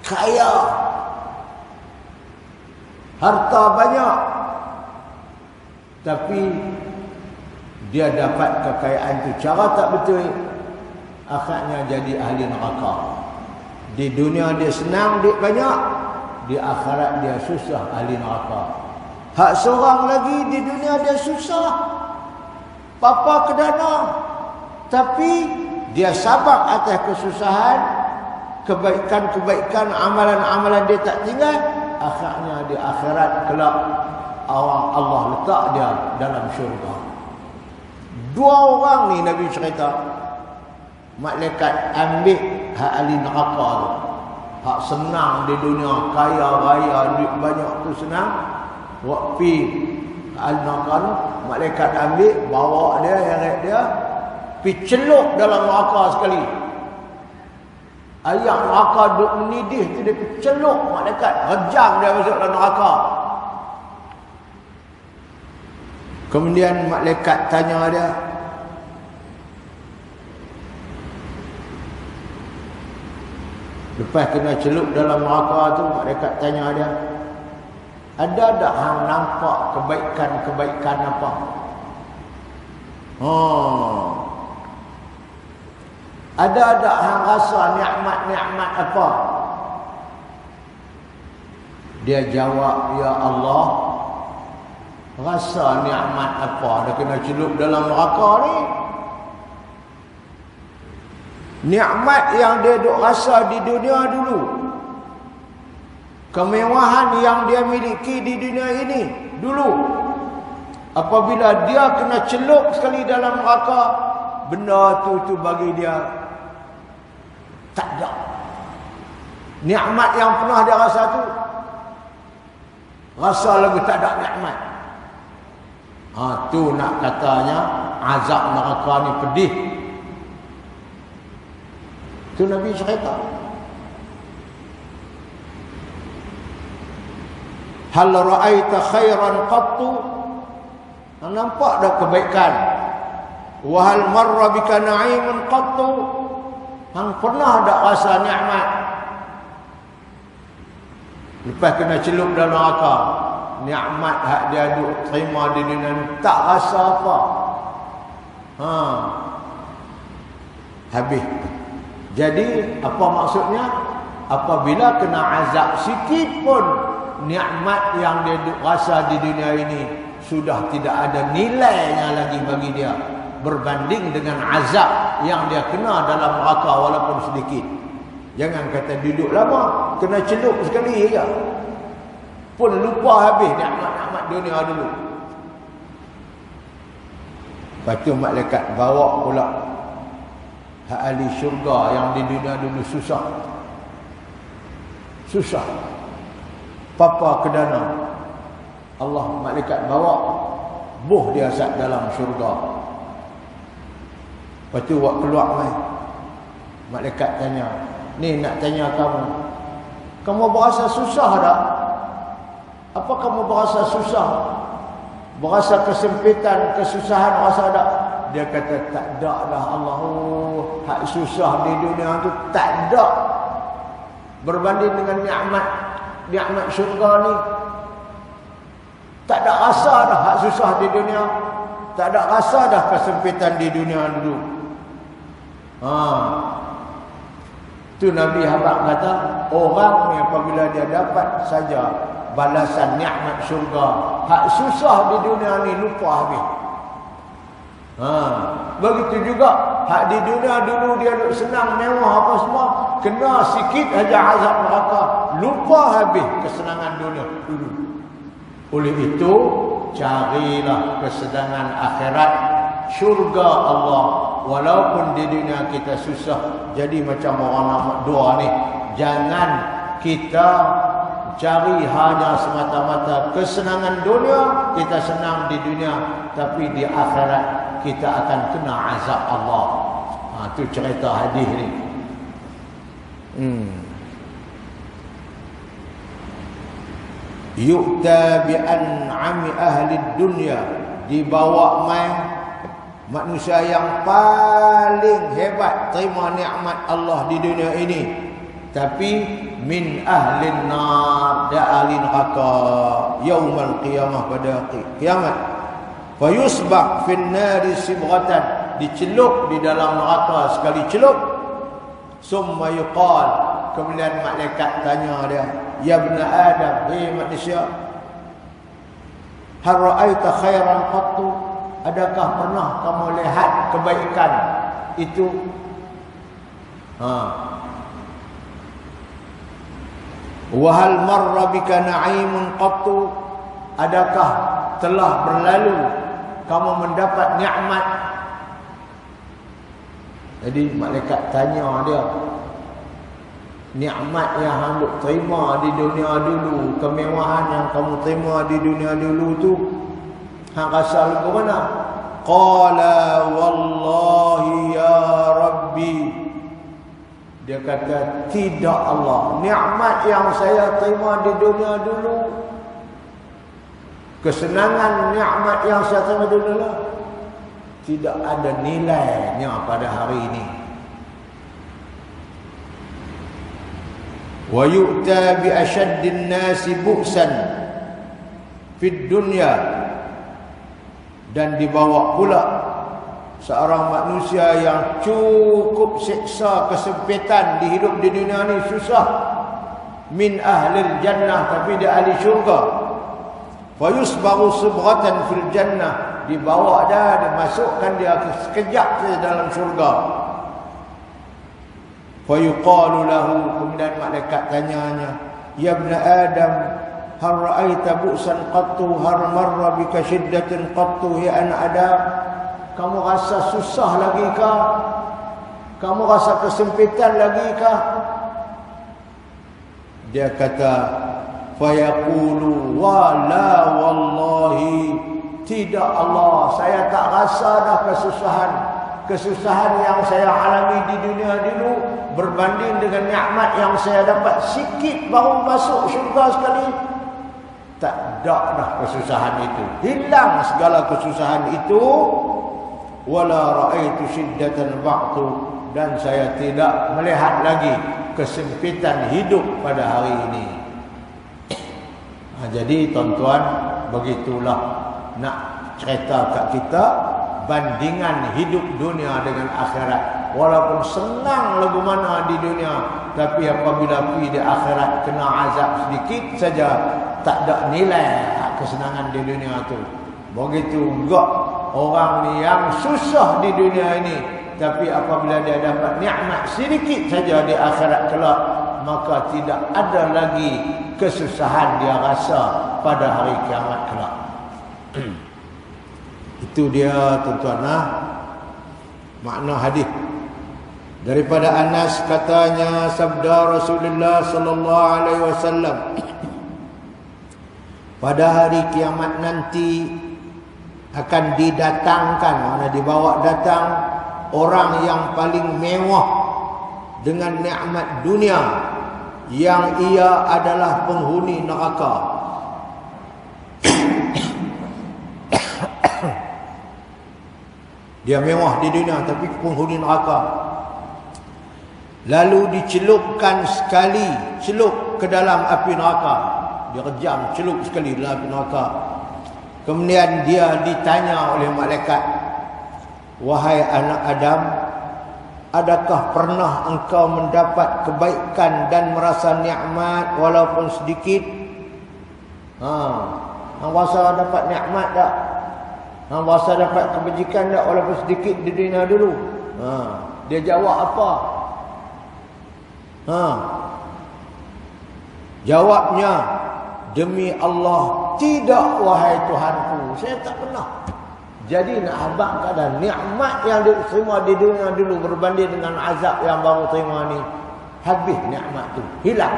kaya, harta banyak, tapi dia dapat kekayaan itu cara tak betul, akhirnya jadi ahli neraka. Di dunia dia senang, duit banyak, di akhirat dia susah, ahli neraka. Hak seorang lagi di dunia dia susah, papa kedana, tapi dia sabar atas kesusahan, kebaikan-kebaikan, amalan-amalan dia tak tinggal. Akhirnya di akhirat kelak Allah letak dia dalam syurga. Dua orang ni Nabi cerita, malaikat ambil hak ahli neraka tu. Hak senang di dunia, kaya raya, duit banyak tu senang. Waktu ahli neraka tu, malaikat ambil, bawa dia, heret dia, pergi celup dalam neraka sekali. Ayat neraka duk menidih tu, dia pergi celup malaikat, rejam dia masuk dalam neraka. Kemudian malaikat tanya dia, lepas kena celup dalam neraka tu, malaikat tanya dia, ada tak hang nampak kebaikan-kebaikan apa? Ada tak hang rasa nikmat-nikmat apa? Dia jawab, ya Allah, rasa nikmat apa? Dia kena celup dalam neraka ni. Nikmat yang dia duk rasa di dunia dulu, kemewahan yang dia miliki di dunia ini dulu, apabila dia kena celup sekali dalam neraka, benda tu bagi dia tak ada. Nikmat yang pernah dia rasa tu, rasa lagu tak ada nikmat. Tu nak katanya azab neraka ni pedih. Tu Nabi cerita. Hal ra'aita khairan qattu? Nampak dah kebaikan. Wa hal marra bika na'imun qattu? Hang pernah tak rasa nikmat? Lepas kena celup dalam neraka, nikmat hak dia duk terima di dunia ni tak rasa apa. Habis. Jadi apa maksudnya? Apabila kena azab sikit pun, nikmat yang dia duk rasa di dunia ini sudah tidak ada nilainya lagi bagi dia berbanding dengan azab yang dia kena dalam neraka walaupun sedikit. Jangan kata duduk lama, kena celup sekali saja pun lupa habis nikmat-nikmat dunia dulu. Lepas tu malaikat bawa pula hak ahli syurga yang di dunia dulu susah. Papa kedana. Allah malaikat bawa buh dia sat dalam syurga. Lepas tu buat keluar mai. Malaikat tanya, ni nak tanya kamu berasa susah tak? Apa kamu berasa susah? Berasa kesempitan, kesusahan rasa tak? Dia kata tak ada dah Allah. Hak susah di dunia tu tak ada berbanding dengan nikmat syurga ni. Tak ada rasa dah hak susah di dunia. Tak ada rasa dah kesempitan di dunia dulu. Tu Nabi Habak kata, orang ni apabila dia dapat saja balasan nikmat syurga, hak susah di dunia ni lupa habis. Begitu juga hak di dunia dulu dia duk senang mewah apa semua, kena sikit aja azab neraka, lupa habis kesenangan dunia dulu. Oleh itu carilah kesenangan akhirat, syurga Allah. Walaupun di dunia kita susah. Jadi macam orang nombor 2 ni, jangan kita cari hanya semata-mata kesenangan dunia. Kita senang di dunia, tapi di akhirat kita akan kena azab Allah. Itu cerita hadis ni. Yu'ta bi an'ami ahli dunya, dibawa mai manusia yang paling hebat terima nikmat Allah di dunia ini, tapi min ahlin nar, dia ahli neraka yaumul qiyamah, pada kiamat. Fa yusbaq fin nari sibghatan, dicelup di dalam neraka sekali celup. Summa yuqal, kemudian malaikat tanya dia, ya ibna Adam, hei manusia, hal ra'aita khairan qattu, adakah pernah kamu lihat kebaikan itu? Wa hal marra bika na'imun qattu, adakah telah berlalu kamu mendapat nikmat? Jadi malaikat tanya dia, nikmat yang hang terima di dunia dulu, kemewahan yang kamu terima di dunia dulu tu, hang rasa lagu mana? Qala wallahi ya Rabbi, dia kata tidak Allah, nikmat yang saya terima di dunia dulu, kesenangan nikmat yang saya terima dulu lah, tidak ada nilainya pada hari ini. Wa yu'ta bi ashaddin nasi bu'san fid dunya, dan dibawa pula seorang manusia yang cukup siksa kesempitan di hidup di dunia ni, susah, min ahlil jannah, tapi dia ahli syurga. Fa yusbaru subghatan fil jannah, dibawa dah, dimasukkan dia sekejap saja dalam syurga. Fa yuqalu lahu, kemudian malaikat tanyanya, ya ibna Adam, hal ra'aita bu'san qattu, hal marra bika shiddatin qattu, ya anak Adam, kamu rasa susah lagi kah? Kamu rasa kesempitan lagi kah? Dia kata, fa yaqulu wa la wallahi, tidak Allah, saya tak rasa dah kesusahan yang saya alami di dunia dulu berbanding dengan nikmat yang saya dapat sikit baru masuk syurga sekali. Tak ada dah kesusahan itu, hilang segala kesusahan itu. Wala raaitu shiddatan ba'du, dan saya tidak melihat lagi kesempitan hidup pada hari ini. Jadi tuan-tuan, begitulah nak cerita kat kita bandingan hidup dunia dengan akhirat. Walaupun senang lagu mana di dunia, tapi apabila pergi di akhirat kena azab sedikit saja, tak ada nilai kesenangan di dunia tu. Begitu juga orang ni yang susah di dunia ini, tapi apabila dia dapat nikmat sedikit saja di akhirat kelak, maka tidak ada lagi kesusahan dia rasa pada hari kiamat kelak. Itu dia tuan-tuan, makna hadis. Daripada Anas katanya, sabda Rasulullah sallallahu alaihi wasallam, pada hari kiamat nanti akan didatangkan, mana dibawa datang orang yang paling mewah dengan nikmat dunia, yang ia adalah penghuni neraka. Dia mewah di dunia tapi penghuni neraka. Lalu dicelupkan sekali, celup ke dalam api neraka. Dia kejam, celup sekali dalam api neraka. Kemudian dia ditanya oleh malaikat, wahai anak Adam, adakah pernah engkau mendapat kebaikan dan merasa nikmat walaupun sedikit? Hang rasa dapat nikmat tak? Hang rasa dapat kebajikan tak walaupun sedikit di dunia dulu? Dia jawab apa? Jawabnya, demi Allah, tidak wahai Tuhanku, saya tak pernah. Jadi nak abang keadaan nikmat yang diterima di dunia dulu berbanding dengan azab yang baru terima ni, habis nikmat tu, hilang,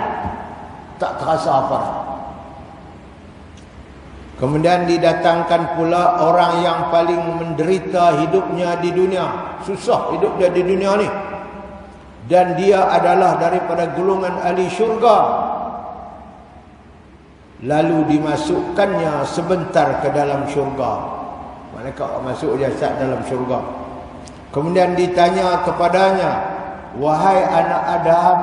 tak terasa apa. Kemudian didatangkan pula orang yang paling menderita hidupnya di dunia, susah hidup dia di dunia ni, dan dia adalah daripada golongan ahli syurga. Lalu dimasukkannya sebentar ke dalam syurga. Malaikat masuk jasad dalam syurga. Kemudian ditanya kepadanya, wahai anak Adam,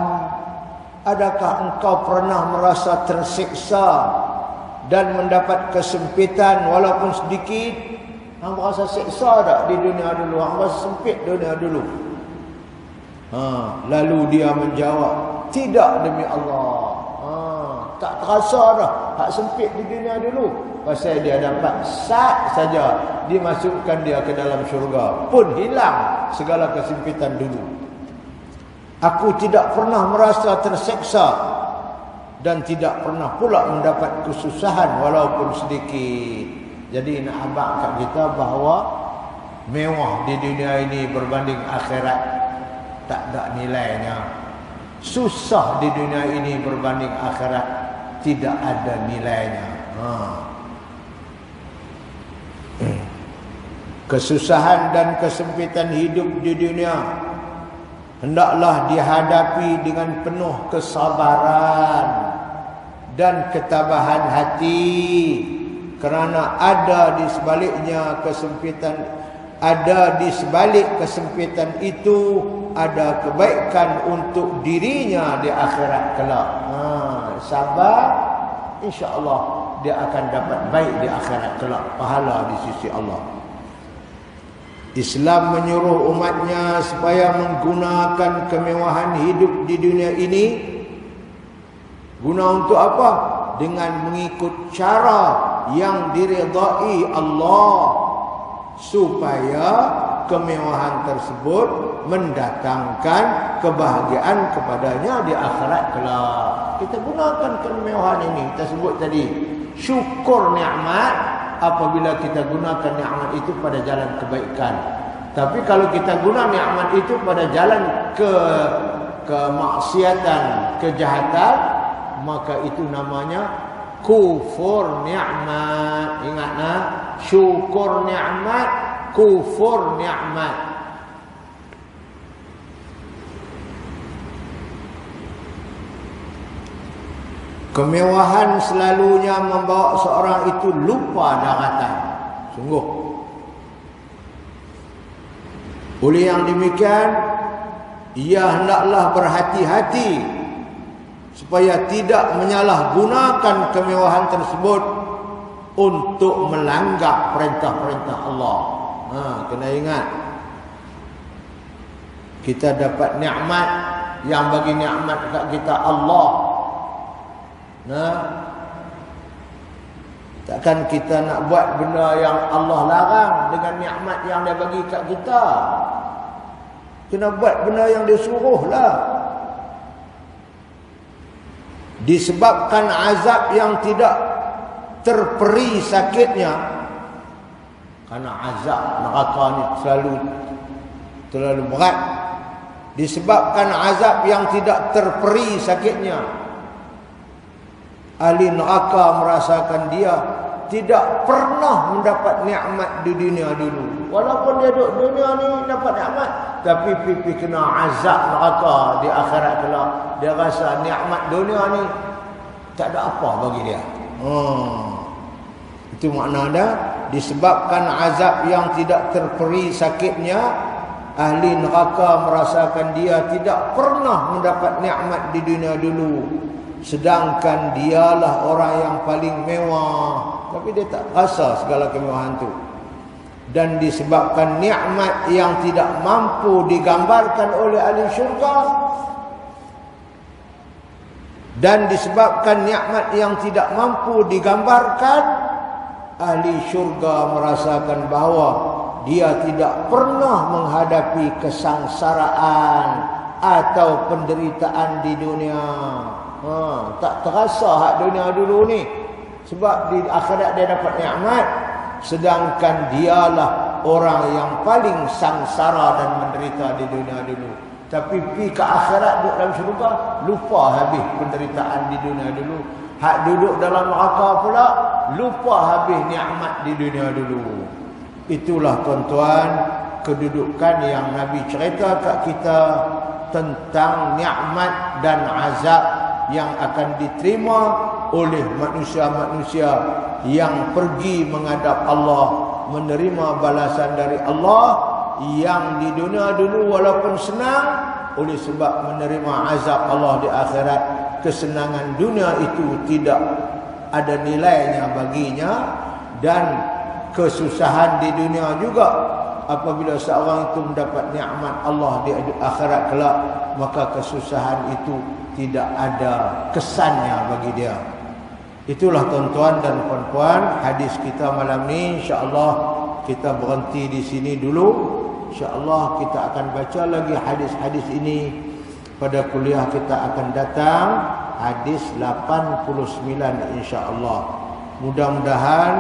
adakah engkau pernah merasa tersiksa dan mendapat kesempitan walaupun sedikit? Hang merasa siksa tak di dunia dulu? Hang merasa sempit dunia dulu? Lalu dia menjawab, tidak demi Allah. Tak terasa dah hak sempit di dunia dulu. Pasal dia dapat sat saja dimasukkan dia ke dalam syurga, pun hilang segala kesempitan dulu. Aku tidak pernah merasa terseksa dan tidak pernah pula mendapat kesusahan walaupun sedikit. Jadi nak abang kat kita bahawa mewah di dunia ini berbanding akhirat tak ada nilainya. Susah di dunia ini berbanding akhirat tidak ada nilainya. Kesusahan dan kesempitan hidup di dunia hendaklah dihadapi dengan penuh kesabaran dan ketabahan hati, kerana ada di sebaliknya kesempitan, ada di sebalik kesempitan itu ada kebaikan untuk dirinya di akhirat kelak. Sabar, insya-Allah dia akan dapat baik di akhirat kelak, pahala di sisi Allah. Islam menyuruh umatnya supaya menggunakan kemewahan hidup di dunia ini. Guna untuk apa? Dengan mengikut cara yang diridai Allah, supaya kemewahan tersebut mendatangkan kebahagiaan kepadanya di akhirat kelak. Kita gunakan kemewahan ini, kita sebut tadi syukur nikmat apabila kita gunakan nikmat itu pada jalan kebaikan. Tapi kalau kita guna nikmat itu pada jalan kemaksiatan, kejahatan, maka itu namanya kufur nikmat. Ingat syukur nikmat, kufur nikmat. Kemewahan selalunya membawa seorang itu lupa daratan. Sungguh. Oleh yang demikian, ia hendaklah berhati-hati supaya tidak menyalahgunakan kemewahan tersebut untuk melanggar perintah-perintah Allah. Kena ingat, kita dapat nikmat, yang bagi nikmat kat kita Allah. Takkan kita nak buat benda yang Allah larang dengan nikmat yang dia bagi kat kita. Kena buat benda yang dia suruh lah. Disebabkan azab yang tidak terperi sakitnya, karena azab neraka ni terlalu berat. Disebabkan azab yang tidak terperi sakitnya, ahli neraka merasakan dia tidak pernah mendapat nikmat di dunia dulu. Walaupun dia duduk dunia ni dapat nikmat, tapi pipi kena azab neraka di akhirat kelak. Dia rasa nikmat dunia ni tak ada apa bagi dia. Itu makna dia. Disebabkan azab yang tidak terperi sakitnya, ahli neraka merasakan dia tidak pernah mendapat nikmat di dunia dulu. Sedangkan dialah orang yang paling mewah, tapi dia tak rasa segala kemewahan itu. Dan disebabkan nikmat yang tidak mampu digambarkan oleh ahli syurga, dan disebabkan nikmat yang tidak mampu digambarkan, ahli syurga merasakan bahawa dia tidak pernah menghadapi kesangsaraan atau penderitaan di dunia. Tak terasa hak dunia dulu ni, sebab di akhirat dia dapat nikmat, sedangkan dialah orang yang paling sangsara dan menderita di dunia dulu. Tapi pi ke akhirat duduk dalam syurga, lupa habis penderitaan di dunia dulu. Hak duduk dalam neraka pula lupa habis nikmat di dunia dulu. Itulah tuan-tuan kedudukan yang Nabi cerita kat kita tentang nikmat dan azab yang akan diterima oleh manusia-manusia yang pergi menghadap Allah, menerima balasan dari Allah yang di dunia dulu walaupun senang, oleh sebab menerima azab Allah di akhirat, kesenangan dunia itu tidak ada nilainya baginya, dan kesusahan di dunia juga apabila seorang itu mendapat nikmat Allah di akhirat kelak, maka kesusahan itu tidak ada kesannya bagi dia. Itulah tuan-tuan dan puan-puan hadis kita malam ni. InsyaAllah kita berhenti di sini dulu. InsyaAllah kita akan baca lagi hadis-hadis ini pada kuliah kita akan datang, hadis 89 insyaAllah. Mudah-mudahan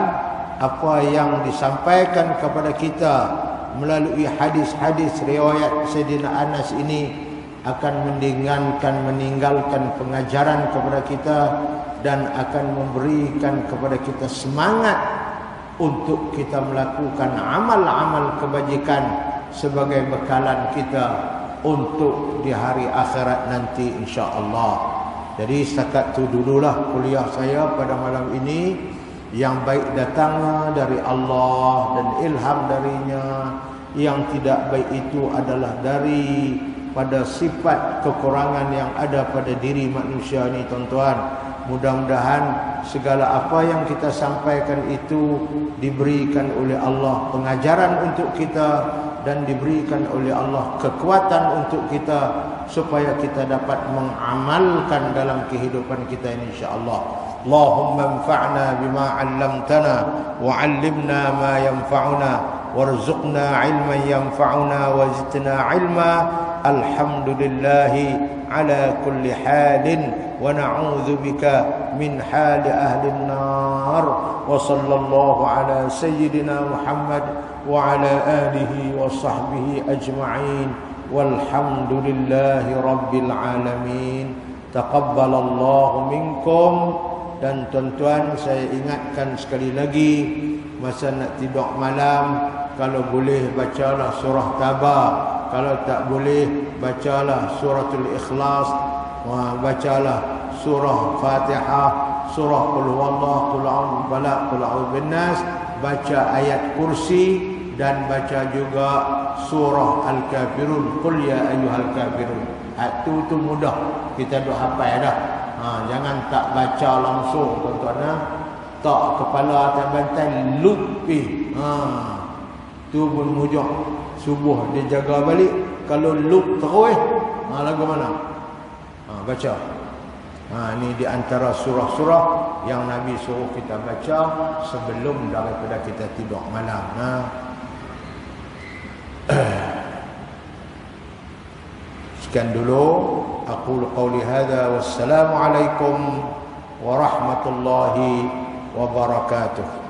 apa yang disampaikan kepada kita melalui hadis-hadis riwayat Sayyidina Anas ini akan meninggalkan pengajaran kepada kita dan akan memberikan kepada kita semangat untuk kita melakukan amal-amal kebajikan sebagai bekalan kita untuk di hari akhirat nanti insya-Allah. Jadi setakat itu dululah kuliah saya pada malam ini. Yang baik datangnya dari Allah dan ilham darinya, yang tidak baik itu adalah dari pada sifat kekurangan yang ada pada diri manusia ni tuan-tuan. Mudah-mudahan segala apa yang kita sampaikan itu diberikan oleh Allah pengajaran untuk kita, dan diberikan oleh Allah kekuatan untuk kita supaya kita dapat mengamalkan dalam kehidupan kita ini insya-Allah. Allahumma anfa'na bima 'allamtana wa 'allimna ma yanfa'una warzuqna 'ilman yanfa'una wa zidna 'ilma. Alhamdulillahi ala kulli halin wa na'udzu bika min hali ahli an-nar. Wa sallallahu ala sayyidina Muhammad wa ala alihi wa sahbihi ajma'in. Walhamdulillahi rabbil alamin. Taqabbalallahu minkum. Dan tuan-tuan, saya ingatkan sekali lagi masa nak tidur malam, kalau boleh bacalah surah Tabar, kalau tak boleh bacalah suratul Ikhlas, bacalah surah Fatihah, surah Qul huwallah, Qul a'udzu falaq, Qul a'udzu binnas, baca ayat kursi, dan baca juga surah Al-Kafirun, Qul ya ayyuhal kafirun. Itu mudah, kita duk hafal dah. Jangan tak baca langsung tuan-tuan. Tak kepala atas bantai lupi. Tu pun mujur. Subuh dia jaga balik. Kalau lup terus, lagu mana? Baca. Ini di antara surah-surah yang Nabi suruh kita baca sebelum daripada kita tidur malam. Sekian dulu. Aqulu qawli hadha, wassalamu alaikum warahmatullahi wabarakatuh.